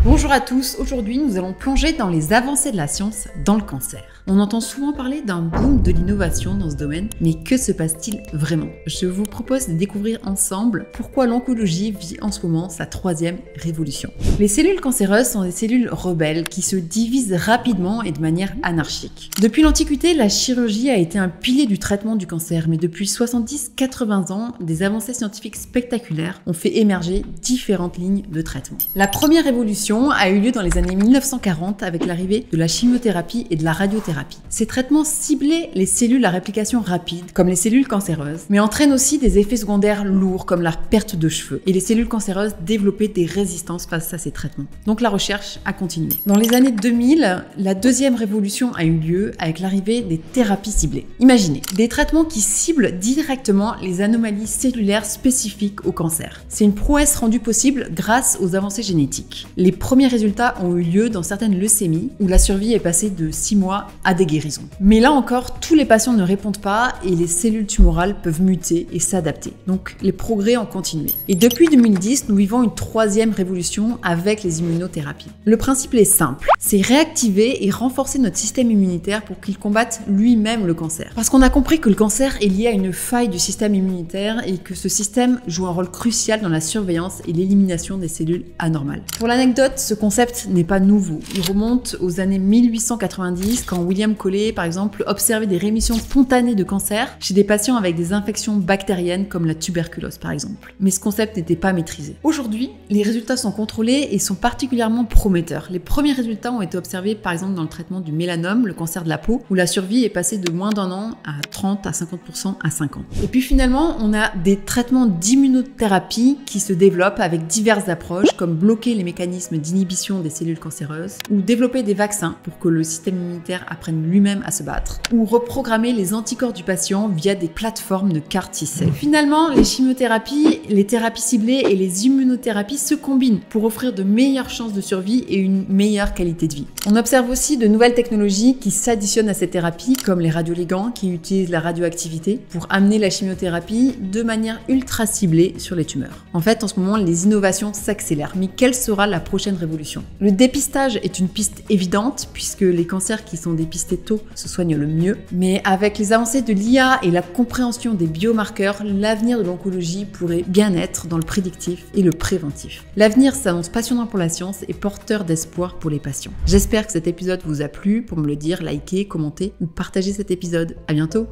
Bonjour à tous, aujourd'hui nous allons plonger dans les avancées de la science dans le cancer. On entend souvent parler d'un boom de l'innovation dans ce domaine, mais que se passe-t-il vraiment? Je vous propose de découvrir ensemble pourquoi l'oncologie vit en ce moment sa troisième révolution. Les cellules cancéreuses sont des cellules rebelles qui se divisent rapidement et de manière anarchique. Depuis l'Antiquité, la chirurgie a été un pilier du traitement du cancer, mais depuis 70-80 ans, des avancées scientifiques spectaculaires ont fait émerger différentes lignes de traitement. La première révolution a eu lieu dans les années 1940 avec l'arrivée de la chimiothérapie et de la radiothérapie. Ces traitements ciblaient les cellules à réplication rapide, comme les cellules cancéreuses, mais entraînent aussi des effets secondaires lourds comme la perte de cheveux. Et les cellules cancéreuses développaient des résistances face à ces traitements. Donc la recherche a continué. Dans les années 2000, la deuxième révolution a eu lieu avec l'arrivée des thérapies ciblées. Imaginez, des traitements qui ciblent directement les anomalies cellulaires spécifiques au cancer. C'est une prouesse rendue possible grâce aux avancées génétiques. Les premiers résultats ont eu lieu dans certaines leucémies où la survie est passée de 6 mois à des guérisons. Mais là encore, tous les patients ne répondent pas et les cellules tumorales peuvent muter et s'adapter. Donc les progrès ont continué. Et depuis 2010, nous vivons une troisième révolution avec les immunothérapies. Le principe est simple, c'est réactiver et renforcer notre système immunitaire pour qu'il combatte lui-même le cancer. Parce qu'on a compris que le cancer est lié à une faille du système immunitaire et que ce système joue un rôle crucial dans la surveillance et l'élimination des cellules anormales. Pour l'anecdote, ce concept n'est pas nouveau. Il remonte aux années 1890 quand William Collet, par exemple, observait des rémissions spontanées de cancer chez des patients avec des infections bactériennes comme la tuberculose, par exemple. Mais ce concept n'était pas maîtrisé. Aujourd'hui, les résultats sont contrôlés et sont particulièrement prometteurs. Les premiers résultats ont été observés, par exemple, dans le traitement du mélanome, le cancer de la peau, où la survie est passée de moins d'un an à 30 à 50% à 5 ans. Et puis finalement, on a des traitements d'immunothérapie qui se développent avec diverses approches, comme bloquer les mécanismes d'inhibition des cellules cancéreuses, ou développer des vaccins pour que le système immunitaire apprenne lui-même à se battre, ou reprogrammer les anticorps du patient via des plateformes de CAR T-cells. Finalement, les chimiothérapies, les thérapies ciblées et les immunothérapies se combinent pour offrir de meilleures chances de survie et une meilleure qualité de vie. On observe aussi de nouvelles technologies qui s'additionnent à ces thérapies, comme les radioligands qui utilisent la radioactivité pour amener la chimiothérapie de manière ultra ciblée sur les tumeurs. En fait, en ce moment, les innovations s'accélèrent. Mais quelle sera la prochaine révolution? Le dépistage est une piste évidente puisque les cancers qui sont dépistés tôt se soignent le mieux. Mais avec les avancées de l'IA et la compréhension des biomarqueurs, l'avenir de l'oncologie pourrait bien être dans le prédictif et le préventif. L'avenir s'annonce passionnant pour la science et porteur d'espoir pour les patients. J'espère que cet épisode vous a plu. Pour me le dire, likez, commentez ou partagez cet épisode. À bientôt!